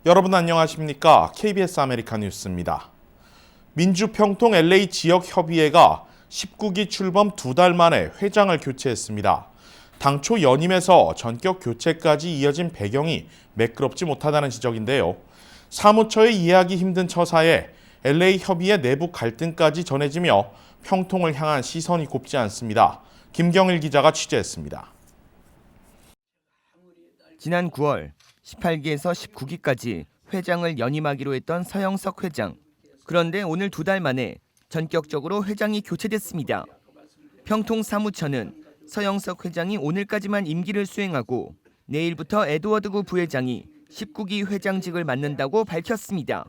여러분 안녕하십니까? KBS 아메리카 뉴스입니다. 민주평통 LA 지역협의회가 19기 출범 2달 만에 회장을 교체했습니다. 당초 연임에서 전격 교체까지 이어진 배경이 매끄럽지 못하다는 지적인데요. 사무처에 이해하기 힘든 처사에 LA 협의회 내부 갈등까지 전해지며 평통을 향한 시선이 곱지 않습니다. 김경일 기자가 취재했습니다. 지난 9월 18기에서 19기까지 회장을 연임하기로 했던 서영석 회장. 그런데 오늘 2달 만에 전격적으로 회장이 교체됐습니다. 평통 사무처는 서영석 회장이 오늘까지만 임기를 수행하고 내일부터 에드워드구 부회장이 19기 회장직을 맡는다고 밝혔습니다.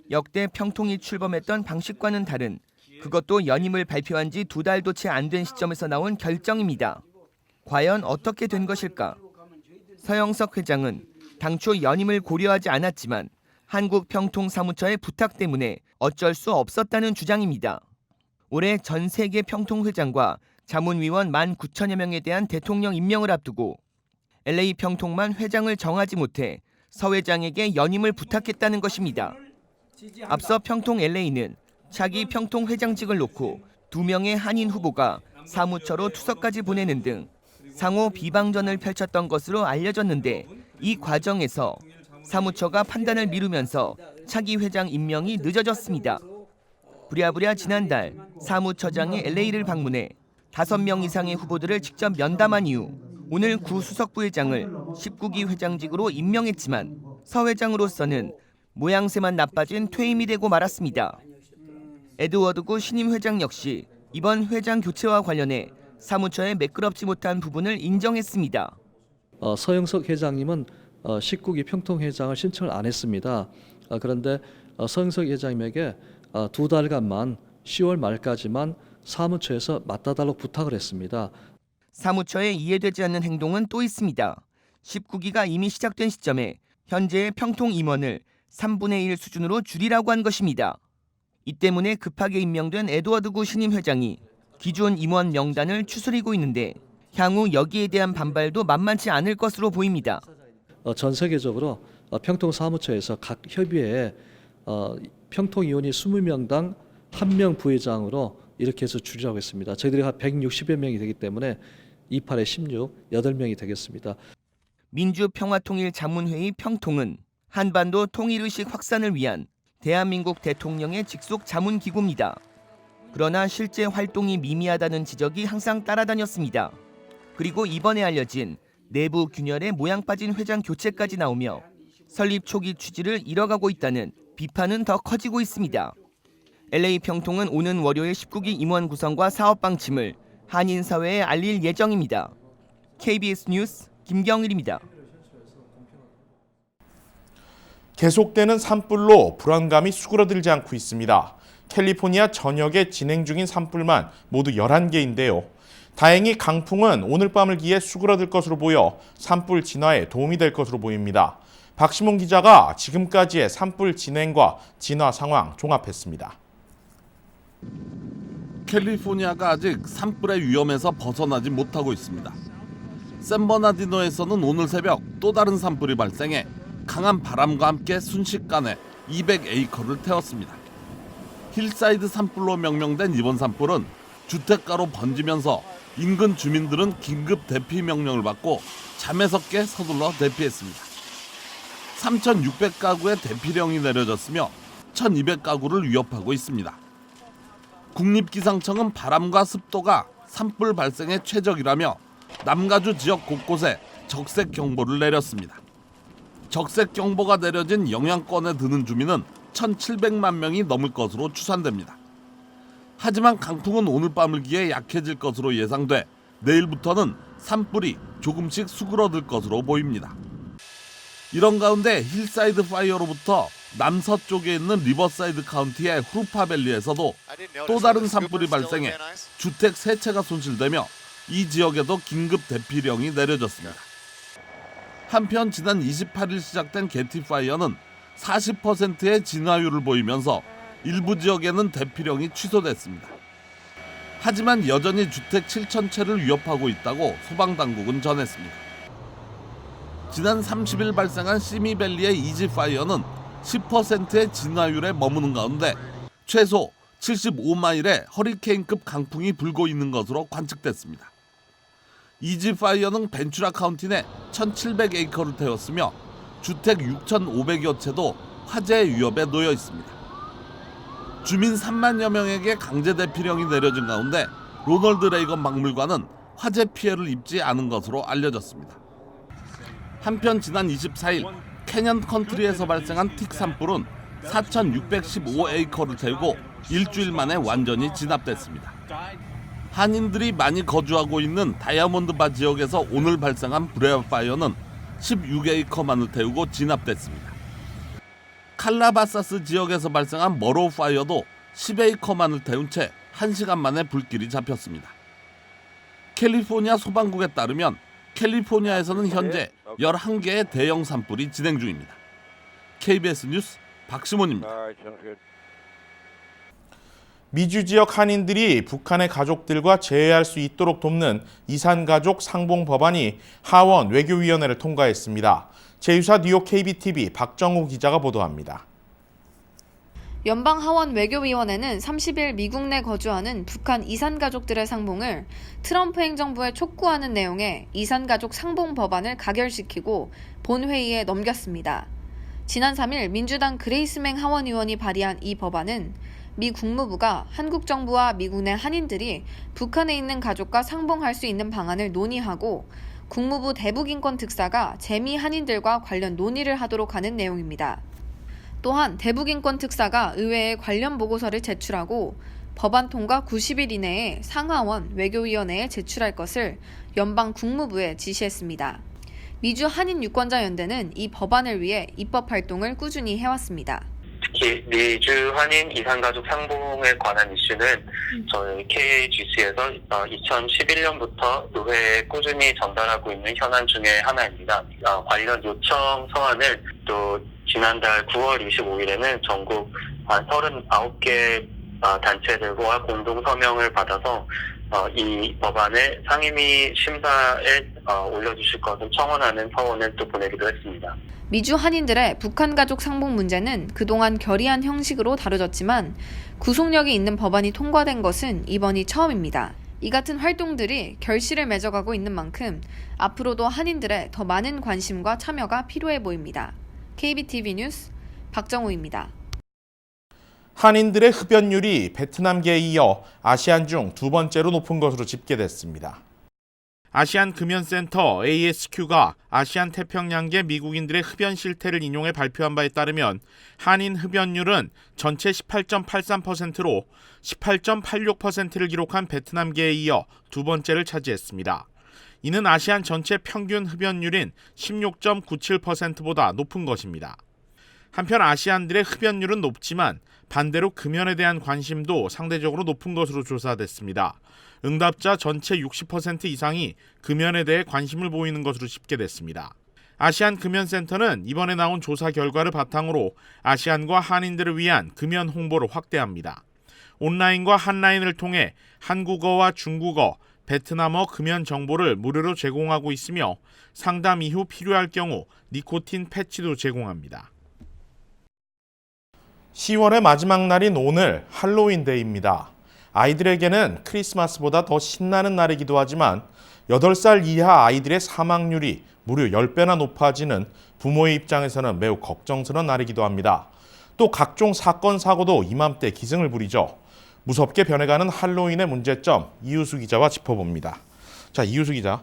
역대 평통이 출범했던 방식과는 다른, 그것도 연임을 발표한 지 2달도 채 안 된 시점에서 나온 결정입니다. 과연 어떻게 된 것일까? 서영석 회장은 당초 연임을 고려하지 않았지만 한국평통사무처의 부탁 때문에 어쩔 수 없었다는 주장입니다. 올해 전 세계 평통회장과 자문위원 19,000여 명에 대한 대통령 임명을 앞두고 LA 평통만 회장을 정하지 못해 서 회장에게 연임을 부탁했다는 것입니다. 앞서 평통 LA는 차기 평통회장직을 놓고 2명의 한인 후보가 사무처로 투서까지 보내는 등 상호 비방전을 펼쳤던 것으로 알려졌는데, 이 과정에서 사무처가 판단을 미루면서 차기 회장 임명이 늦어졌습니다. 부랴부랴 지난달 사무처장이 LA를 방문해 5명 이상의 후보들을 직접 면담한 이후 오늘 구 수석부회장을 19기 회장직으로 임명했지만 서 회장으로서는 모양새만 나빠진 퇴임이 되고 말았습니다. 에드워드구 신임 회장 역시 이번 회장 교체와 관련해 사무처에 매끄럽지 못한 부분을 인정했습니다. 서영석 회장님은 19기 평통회장을 신청을 안 했습니다. 그런데 서영석 회장님에게 2달간만 10월 말까지만 사무처에서 맡아달라고 부탁을 했습니다. 사무처에 이해되지 않는 행동은 또 있습니다. 19기가 이미 시작된 시점에 현재의 평통 임원을 3분의 1 수준으로 줄이라고 한 것입니다. 이 때문에 급하게 임명된 에드워드구 신임 회장이 기존 임원 명단을 추스리고 있는데 향후 여기에 대한 반발도 만만치 않을 것으로 보입니다. 전 세계적으로 평통사무처에서 각 협의회에 평통위원이 20명당 1명 부회장으로 이렇게 해서 줄이라고 했습니다. 저희들이 한 160여 명이 되기 때문에 28에 16, 8명이 되겠습니다. 민주평화통일자문회의 평통은 한반도 통일의식 확산을 위한 대한민국 대통령의 직속 자문기구입니다. 그러나 실제 활동이 미미하다는 지적이 항상 따라다녔습니다. 그리고 이번에 알려진 내부 균열에 모양 빠진 회장 교체까지 나오며 설립 초기 취지를 잃어가고 있다는 비판은 더 커지고 있습니다. LA 평통은 오는 월요일 19기 임원 구성과 사업 방침을 한인 사회에 알릴 예정입니다. KBS 뉴스 김경일입니다. 계속되는 산불로 불안감이 수그러들지 않고 있습니다. 캘리포니아 전역에 진행 중인 산불만 모두 11개인데요. 다행히 강풍은 오늘 밤을 기해 수그러들 것으로 보여 산불 진화에 도움이 될 것으로 보입니다. 박시몬 기자가 지금까지의 산불 진행과 진화 상황 종합했습니다. 캘리포니아가 아직 산불의 위험에서 벗어나지 못하고 있습니다. 샌버나디노에서는 오늘 새벽 또 다른 산불이 발생해 강한 바람과 함께 순식간에 200에이커를 태웠습니다. 힐사이드 산불로 명명된 이번 산불은 주택가로 번지면서 인근 주민들은 긴급 대피 명령을 받고 잠에서 깨 서둘러 대피했습니다. 3,600가구의 대피령이 내려졌으며 1,200가구를 위협하고 있습니다. 국립기상청은 바람과 습도가 산불 발생에 최적이라며 남가주 지역 곳곳에 적색 경보를 내렸습니다. 적색 경보가 내려진 영향권에 드는 주민은 1,700만 명이 넘을 것으로 추산됩니다. 하지만 강풍은 오늘 밤을 기해 약해질 것으로 예상돼 내일부터는 산불이 조금씩 수그러들 것으로 보입니다. 이런 가운데 힐사이드 파이어로부터 남서쪽에 있는 리버사이드 카운티의 후르파밸리에서도 또 다른 산불이 발생해 주택 3채가 손실되며 이 지역에도 긴급 대피령이 내려졌습니다. 한편 지난 28일 시작된 게티 파이어는 40%의 진화율을 보이면서 일부 지역에는 대피령이 취소됐습니다. 하지만 여전히 주택 7,000채를 위협하고 있다고 소방당국은 전했습니다. 지난 30일 발생한 시미밸리의 이지파이어는 10%의 진화율에 머무는 가운데 최소 75마일의 허리케인급 강풍이 불고 있는 것으로 관측됐습니다. 이지파이어는 벤츄라 카운티 내 1,700에이커를 태웠으며 주택 6,500여 채도 화재 위협에 놓여 있습니다. 주민 3만여 명에게 강제 대피령이 내려진 가운데 로널드 레이건 박물관은 화재 피해를 입지 않은 것으로 알려졌습니다. 한편 지난 24일 캐년 컨트리에서 발생한 틱 산불은 4,615에이커를 태우고 일주일 만에 완전히 진압됐습니다. 한인들이 많이 거주하고 있는 다이아몬드바 지역에서 오늘 발생한 브레어파이어는 16에이커만을 태우고 진압됐습니다. 칼라바사스 지역에서 발생한 머로우파이어도 10에이커만을 태운 채 1시간 만에 불길이 잡혔습니다. 캘리포니아 소방국에 따르면 캘리포니아에서는 현재 11개의 대형 산불이 진행 중입니다. KBS 뉴스 박시몬입니다. 미주 지역 한인들이 북한의 가족들과 재회할 수 있도록 돕는 이산가족 상봉 법안이 하원 외교위원회를 통과했습니다. 제2사 뉴욕 KBTV 박정우 기자가 보도합니다. 연방하원 외교위원회는 30일 미국 내 거주하는 북한 이산가족들의 상봉을 트럼프 행정부에 촉구하는 내용의 이산가족 상봉 법안을 가결시키고 본회의에 넘겼습니다. 지난 3일 민주당 그레이스맹 하원의원이 발의한 이 법안은 미 국무부가 한국 정부와 미국 내 한인들이 북한에 있는 가족과 상봉할 수 있는 방안을 논의하고 국무부 대북인권 특사가 재미 한인들과 관련 논의를 하도록 하는 내용입니다. 또한 대북인권 특사가 의회에 관련 보고서를 제출하고 법안 통과 90일 이내에 상하원 외교위원회에 제출할 것을 연방 국무부에 지시했습니다. 미주 한인 유권자 연대는 이 법안을 위해 입법 활동을 꾸준히 해왔습니다. 특히 미주 한인 이산가족 상봉에 관한 이슈는 저희 KAGC에서 2011년부터 의회에 꾸준히 전달하고 있는 현안 중에 하나입니다. 관련 요청 서한을 또 지난달 9월 25일에는 전국 한 39개 단체들과 공동 서명을 받아서 이 법안을 상임위 심사에 올려주실 것을 청원하는 서원을 또 보내기도 했습니다. 미주 한인들의 북한 가족 상봉 문제는 그동안 결의안 형식으로 다뤄졌지만 구속력이 있는 법안이 통과된 것은 이번이 처음입니다. 이 같은 활동들이 결실을 맺어가고 있는 만큼 앞으로도 한인들의 더 많은 관심과 참여가 필요해 보입니다. KBTV 뉴스 박정우입니다. 한인들의 흡연율이 베트남계에 이어 아시안 중 두 번째로 높은 것으로 집계됐습니다. 아시안 금연센터 ASQ가 아시안 태평양계 미국인들의 흡연 실태를 인용해 발표한 바에 따르면 한인 흡연율은 전체 18.83%로 18.86%를 기록한 베트남계에 이어 두 번째를 차지했습니다. 이는 아시안 전체 평균 흡연율인 16.97%보다 높은 것입니다. 한편 아시안들의 흡연율은 높지만 반대로 금연에 대한 관심도 상대적으로 높은 것으로 조사됐습니다. 응답자 전체 60% 이상이 금연에 대해 관심을 보이는 것으로 집계됐습니다. 아시안 금연센터는 이번에 나온 조사 결과를 바탕으로 아시안과 한인들을 위한 금연 홍보를 확대합니다. 온라인과 한라인을 통해 한국어와 중국어, 베트남어 금연 정보를 무료로 제공하고 있으며 상담 이후 필요할 경우 니코틴 패치도 제공합니다. 10월의 마지막 날인 오늘 할로윈데이입니다. 아이들에게는 크리스마스보다 더 신나는 날이기도 하지만 8살 이하 아이들의 사망률이 무려 10배나 높아지는 부모의 입장에서는 매우 걱정스러운 날이기도 합니다. 또 각종 사건, 사고도 이맘때 기승을 부리죠. 무섭게 변해가는 할로윈의 문제점 이유수 기자와 짚어봅니다. 자, 이유수 기자.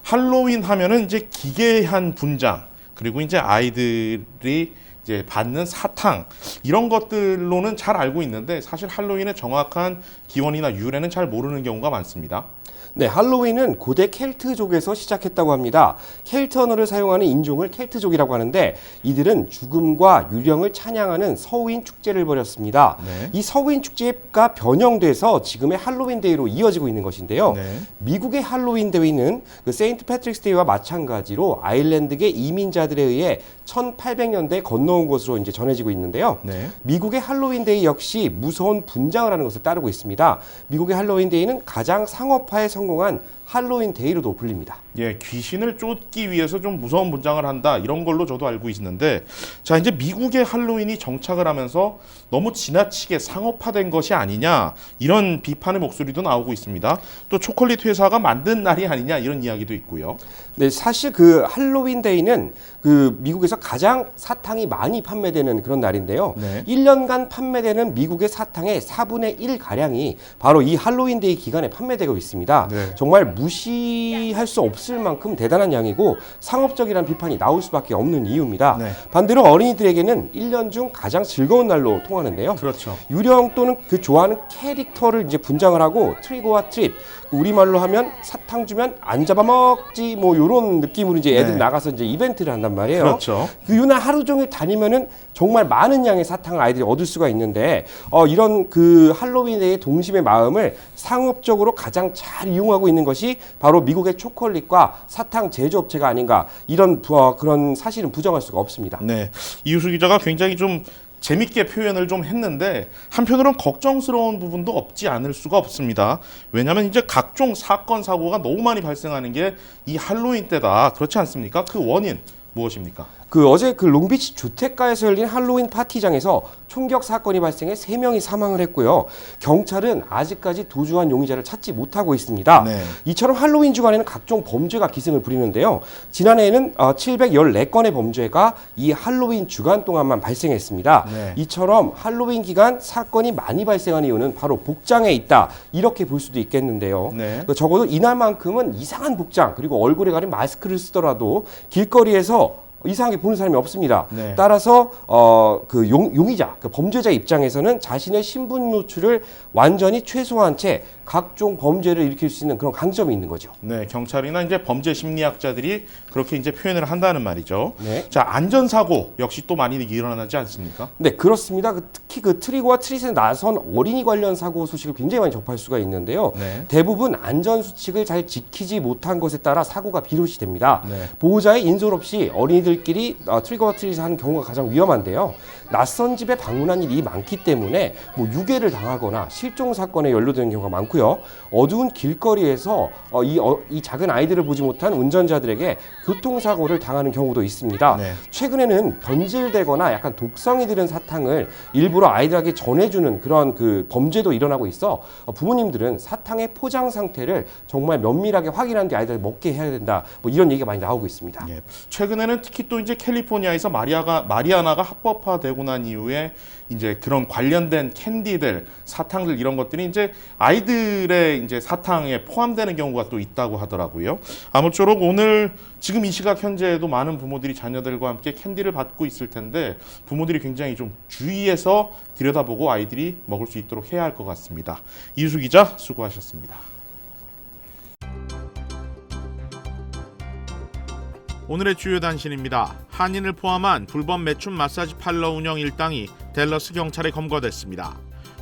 할로윈 하면은 이제 기괴한 분장, 그리고 이제 아이들이 이제 받는 사탕, 이런 것들로는 잘 알고 있는데 사실 할로윈의 정확한 기원이나 유래는 잘 모르는 경우가 많습니다. 네, 할로윈은 고대 켈트족에서 시작했다고 합니다. 켈트 언어를 사용하는 인종을 켈트족이라고 하는데 이들은 죽음과 유령을 찬양하는 서우인 축제를 벌였습니다. 네. 이 서우인 축제가 변형돼서 지금의 할로윈 데이로 이어지고 있는 것인데요. 네. 미국의 할로윈 데이는 그 세인트 패트릭스 데이와 마찬가지로 아일랜드계 이민자들에 의해 1800년대 건너 건너온 것으로 이제 전해지고 있는데요. 네. 미국의 할로윈데이 역시 무서운 분장을 하는 것을 따르고 있습니다. 미국의 할로윈데이는 가장 상업화에 성공한 할로윈데이로도 불립니다. 예, 귀신을 쫓기 위해서 좀 무서운 분장을 한다 이런 걸로 저도 알고 있는데, 자 이제 미국의 할로윈이 정착을 하면서 너무 지나치게 상업화된 것이 아니냐 이런 비판의 목소리도 나오고 있습니다. 또 초콜릿 회사가 만든 날이 아니냐 이런 이야기도 있고요. 네, 사실 그 할로윈데이는 그 미국에서 가장 사탕이 많이 판매되는 그런 날인데요. 네. 1년간 판매되는 미국의 사탕의 4분의 1 가량이 바로 이 할로윈데이 기간에 판매되고 있습니다. 네. 정말 무시할 수 없을 만큼 대단한 양이고 상업적이라는 비판이 나올 수밖에 없는 이유입니다. 네. 반대로 어린이들에게는 1년 중 가장 즐거운 날로 통하는데요. 그렇죠. 유령 또는 그 좋아하는 캐릭터를 이제 분장을 하고 트릭과 트릿, 우리말로 하면 사탕 주면 안 잡아먹지 뭐 이런 느낌으로 이제 애들 네. 나가서 이제 이벤트를 한단 말이에요. 그렇죠. 그 유날 하루 종일 다니면은 정말 많은 양의 사탕을 아이들이 얻을 수가 있는데 이런 그 할로윈의 동심의 마음을 상업적으로 가장 잘 이용하고 있는 것이 바로 미국의 초콜릿과 사탕 제조업체가 아닌가, 이런 그런 사실은 부정할 수가 없습니다. 네, 이유수 기자가 굉장히 좀 재밌게 표현을 좀 했는데 한편으로는 걱정스러운 부분도 없지 않을 수가 없습니다. 왜냐하면 이제 각종 사건 사고가 너무 많이 발생하는 게 이 할로윈 때다, 그렇지 않습니까? 그 원인 무엇입니까? 그 어제 그 롱비치 주택가에서 열린 할로윈 파티장에서 총격 사건이 발생해 3명이 사망을 했고요. 경찰은 아직까지 도주한 용의자를 찾지 못하고 있습니다. 네. 이처럼 할로윈 주간에는 각종 범죄가 기승을 부리는데요. 지난해에는 714건의 범죄가 이 할로윈 주간 동안만 발생했습니다. 네. 이처럼 할로윈 기간 사건이 많이 발생한 이유는 바로 복장에 있다, 이렇게 볼 수도 있겠는데요. 네. 적어도 이날만큼은 이상한 복장 그리고 얼굴에 가린 마스크를 쓰더라도 길거리에서 이상하게 보는 사람이 없습니다. 네. 따라서 그 용의자, 그 범죄자 입장에서는 자신의 신분 노출을 완전히 최소화한 채 각종 범죄를 일으킬 수 있는 그런 강점이 있는 거죠. 네, 경찰이나 이제 범죄 심리학자들이 그렇게 이제 표현을 한다는 말이죠. 네. 자, 안전사고 역시 또 많이 일어나지 않습니까? 네, 그렇습니다. 특히 그 트리거와 트릿에 나선 어린이 관련 사고 소식을 굉장히 많이 접할 수가 있는데요. 네. 대부분 안전수칙을 잘 지키지 못한 것에 따라 사고가 비롯이 됩니다. 네. 보호자의 인솔 없이 어린이들끼리 트리거와 트릿을 하는 경우가 가장 위험한데요. 낯선 집에 방문한 일이 많기 때문에 뭐 유괴를 당하거나 실종 사건에 연루되는 경우가 많고요. 어두운 길거리에서 이 작은 아이들을 보지 못한 운전자들에게 교통사고를 당하는 경우도 있습니다. 네. 최근에는 변질되거나 약간 독성이 들은 사탕을 일부러 아이들에게 전해주는 그런 그 범죄도 일어나고 있어 부모님들은 사탕의 포장 상태를 정말 면밀하게 확인한 뒤 아이들 먹게 해야 된다, 뭐 이런 얘기가 많이 나오고 있습니다. 예. 최근에는 특히 또 이제 캘리포니아에서 마리아나가 합법화되고 난 이후에 이제 그런 관련된 캔디들, 사탕들 이런 것들이 이제 아이들의 이제 사탕에 포함되는 경우가 또 있다고 하더라고요. 아무쪼록 오늘 지금 이 시각 현재에도 많은 부모들이 자녀들과 함께 캔디를 받고 있을 텐데 부모들이 굉장히 좀 주의해서 들여다보고 아이들이 먹을 수 있도록 해야 할 것 같습니다. 이유수 기자 수고하셨습니다. 오늘의 주요 단신입니다. 한인을 포함한 불법 매춘 마사지 팔러 운영 일당이 댈러스 경찰에 검거됐습니다.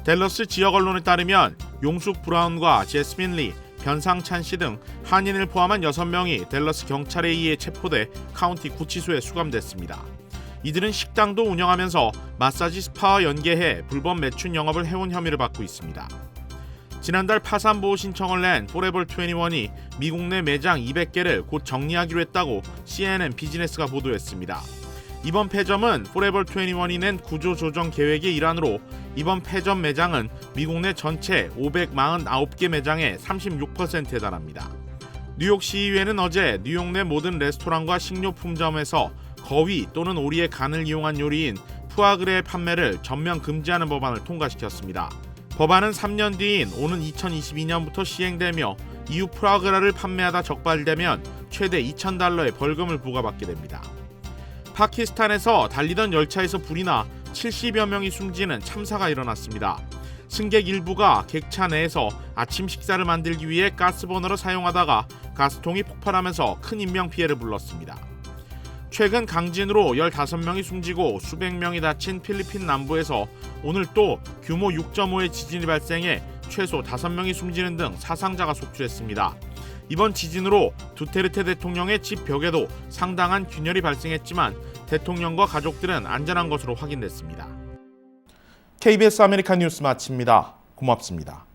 댈러스 지역 언론에 따르면 용숙 브라운과 제스민 리, 변상찬 씨 등 한인을 포함한 6명이 댈러스 경찰에 의해 체포돼 카운티 구치소에 수감됐습니다. 이들은 식당도 운영하면서 마사지 스파와 연계해 불법 매춘 영업을 해온 혐의를 받고 있습니다. 지난달 파산보호 신청을 낸 포레버 21이 미국 내 매장 200개를 곧 정리하기로 했다고 CNN 비즈니스가 보도했습니다. 이번 폐점은 포레버 21이 낸 구조조정 계획의 일환으로 이번 폐점 매장은 미국 내 전체 549개 매장의 36%에 달합니다. 뉴욕 시의회는 어제 뉴욕 내 모든 레스토랑과 식료품점에서 거위 또는 오리의 간을 이용한 요리인 푸아그레의 판매를 전면 금지하는 법안을 통과시켰습니다. 법안은 3년 뒤인 오는 2022년부터 시행되며 이후 푸아그라를 판매하다 적발되면 최대 $2,000의 벌금을 부과받게 됩니다. 파키스탄에서 달리던 열차에서 불이 나 70여 명이 숨지는 참사가 일어났습니다. 승객 일부가 객차 내에서 아침 식사를 만들기 위해 가스버너를 사용하다가 가스통이 폭발하면서 큰 인명피해를 불렀습니다. 최근 강진으로 15명이 숨지고 수백 명이 다친 필리핀 남부에서 오늘 또 규모 6.5의 지진이 발생해 최소 5명이 숨지는 등 사상자가 속출했습니다. 이번 지진으로 두테르테 대통령의 집 벽에도 상당한 균열이 발생했지만 대통령과 가족들은 안전한 것으로 확인됐습니다. KBS 아메리칸 뉴스 마칩니다. 고맙습니다.